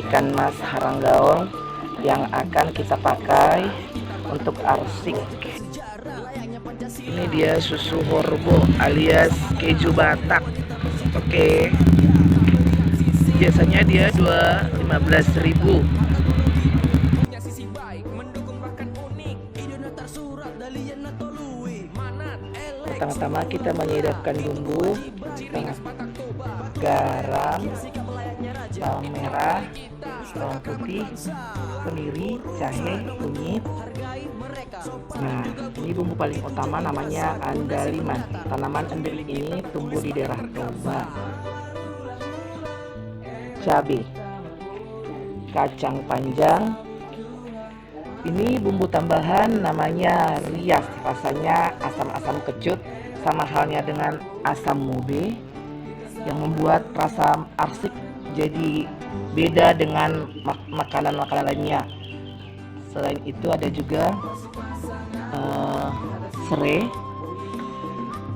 ikan mas haranggaong yang akan kita pakai untuk arsik. Ini dia susu horbo alias keju Batak. Oke. Biasanya dia 15.000. Pertama-tama kita menyedapkan bumbu, garam, bawang merah, bawang putih, kemiri, jahe, kunyit. Nah, ini bumbu paling utama namanya andaliman. Tanaman andaliman ini tumbuh di daerah Toba. Cabai, kacang panjang. Ini bumbu tambahan namanya rias, rasanya asam-asam kecut, sama halnya dengan asam mobe yang membuat rasa arsik jadi beda dengan makanan-makanan lainnya. Selain itu ada juga serai,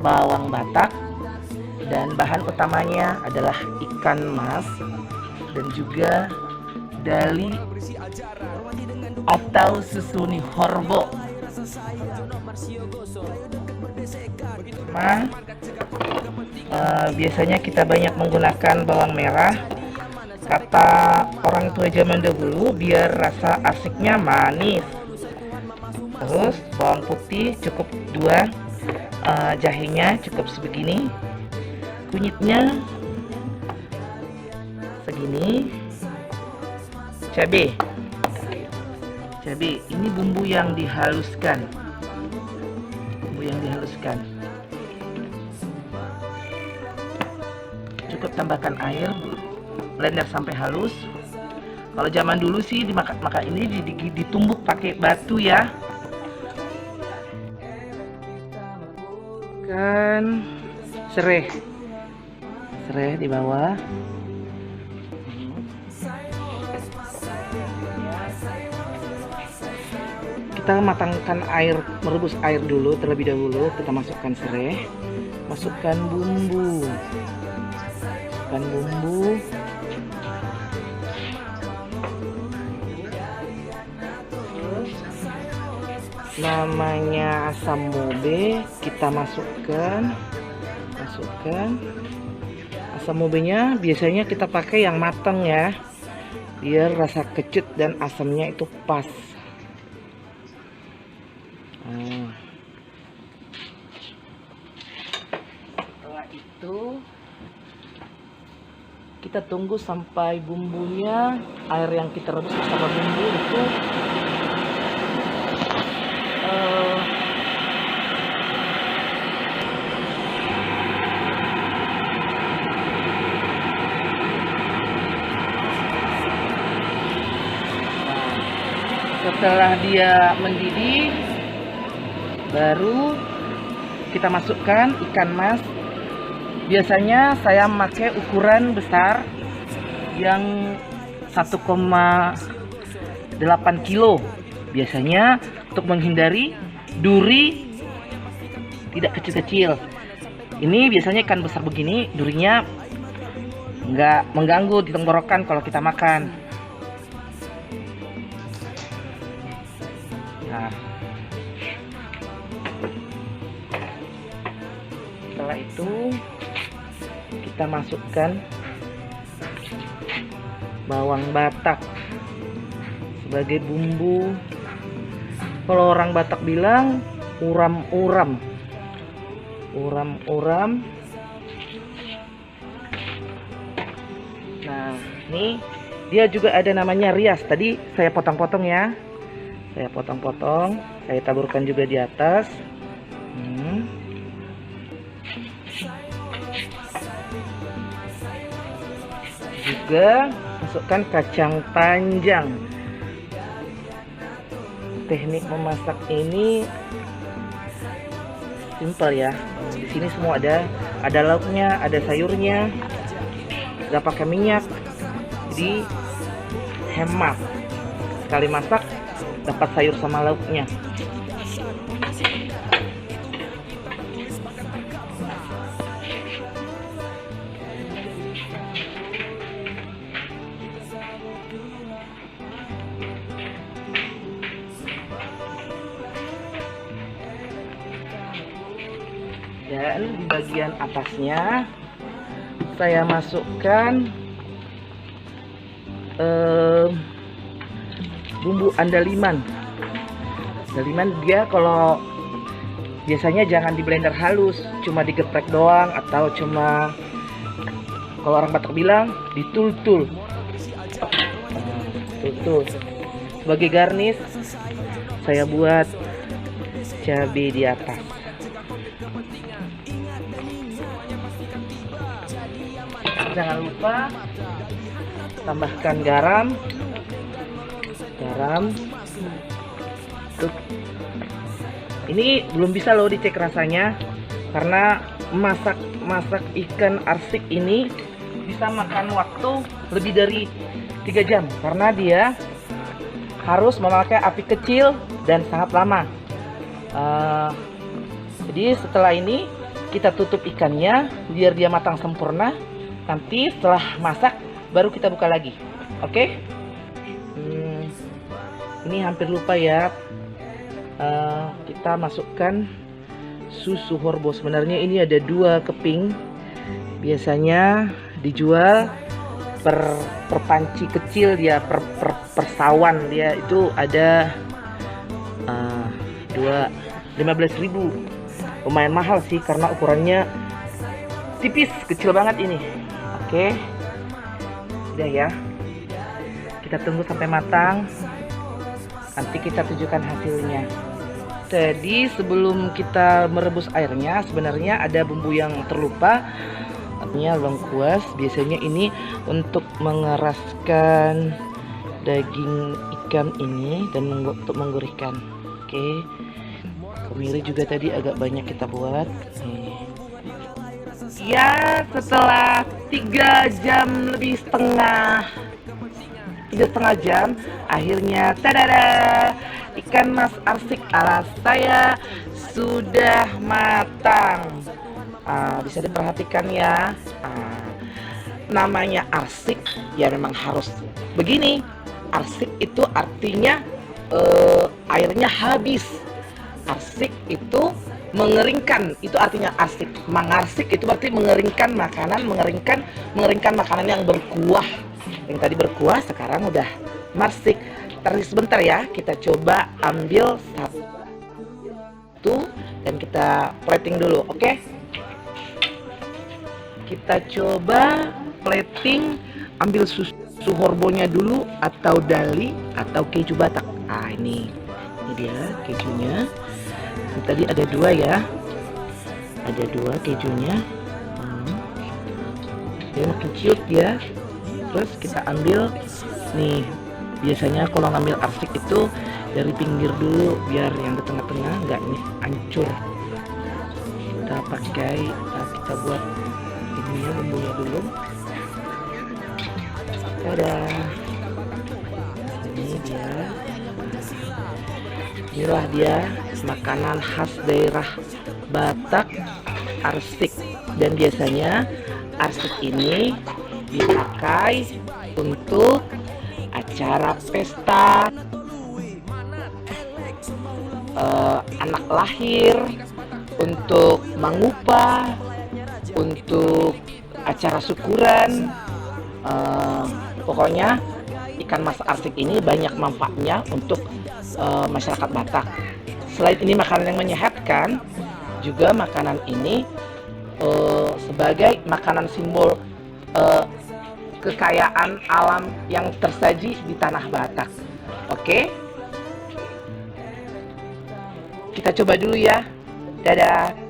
bawang Batak, dan bahan utamanya adalah ikan mas dan juga dali atau susuni horbo. Biasanya kita banyak menggunakan bawang merah. Kata orang tua zaman dahulu biar rasa asiknya manis. Terus bawang putih cukup 2, jahenya cukup sebegini, kunyitnya segini, cabai ini bumbu yang dihaluskan, cukup tambahkan air, blender sampai halus. Kalau zaman dulu sih maka ini ditumbuk pakai batu ya. Kan serai di bawah. Kita matangkan air, merebus air dulu terlebih dahulu. Kita masukkan serai, masukkan bumbu, namanya asam mobe. Kita masukkan asam mobenya. Biasanya kita pakai yang matang ya, biar rasa kecut dan asamnya itu pas. Setelah itu kita tunggu sampai bumbunya, air yang kita rebus bersama bumbu itu setelah dia mendidih, baru kita masukkan ikan mas. Biasanya saya memakai ukuran besar yang 1,8 kilo. Biasanya untuk menghindari duri tidak kecil-kecil. Ini biasanya ikan besar begini, durinya nggak mengganggu di tenggorokan kalau kita makan. Nah, setelah itu kita masukkan bawang Batak sebagai bumbu. Kalau orang Batak bilang uram-uram. Nah, ini dia juga ada namanya rias. Tadi saya potong-potong ya. Saya potong-potong, saya taburkan juga di atas. Juga masukkan kacang panjang. Teknik memasak ini simpel ya. Di sini semua ada lauknya, ada sayurnya, nggak pakai minyak, jadi hemat. Sekali masak dapat sayur sama lauknya. Dan di bagian atasnya saya masukkan bumbu andaliman. Andaliman dia kalau biasanya jangan di blender halus, cuma digeprek doang, atau cuma kalau orang Batak bilang ditul-tul. Tul-tul. Sebagai garnish saya buat cabai di atas. Jangan lupa tambahkan garam. Tuh. Ini belum bisa loh dicek rasanya, karena masak ikan arsik ini bisa makan waktu lebih dari 3 jam, karena dia harus memakai api kecil dan sangat lama. Jadi setelah ini kita tutup ikannya biar dia matang sempurna. Nanti setelah masak baru kita buka lagi. Oke? Ini hampir lupa ya. Kita masukkan susu horbo. Sebenarnya ini ada 2 keping. Biasanya dijual per panci kecil dia, per sawan dia itu ada 15.000. Lumayan mahal sih karena ukurannya tipis, kecil banget ini. Oke, udah ya, kita tunggu sampai matang, nanti kita tunjukkan hasilnya. Jadi sebelum kita merebus airnya, sebenarnya ada bumbu yang terlupa, artinya lengkuas. Biasanya ini untuk mengeraskan daging ikan ini dan untuk menggurihkan. Oke, kemiri juga tadi agak banyak kita buat. Ya, setelah 3 jam lebih 3,5 jam, akhirnya tadada, ikan mas arsik ala saya sudah matang. Bisa diperhatikan ya, namanya arsik ya memang harus begini. Arsik itu artinya airnya habis. Arsik itu mengeringkan, itu artinya arsik. Mangarsik itu berarti mengeringkan makanan, mengeringkan makanan yang berkuah. Yang tadi berkuah sekarang udah marsik. Tarik sebentar ya, kita coba ambil satu dan kita plating dulu, oke? Kita coba plating, ambil susu horbonya dulu, atau dali, atau keju Batak. Ini dia kejunya. Tadi ada 2 ya, ada 2 kejunya. Dia makin ciut ya. Terus kita ambil nih, biasanya kalau ngambil arsik itu dari pinggir dulu biar yang di tengah-tengah nggak nih hancur. Kita pakai, kita buat ininya, bumbunya dulu. Dadah, ini dia. Inilah dia makanan khas daerah Batak, arsik. Dan biasanya arsik ini dipakai untuk acara pesta, anak lahir, untuk mangupah, untuk acara syukuran. Pokoknya ikan mas arsik ini banyak manfaatnya untuk masyarakat Batak. Selain ini makanan yang menyehatkan, juga makanan ini sebagai makanan simbol kekayaan alam yang tersaji di tanah Batak. Oke, kita coba dulu ya. Dadah.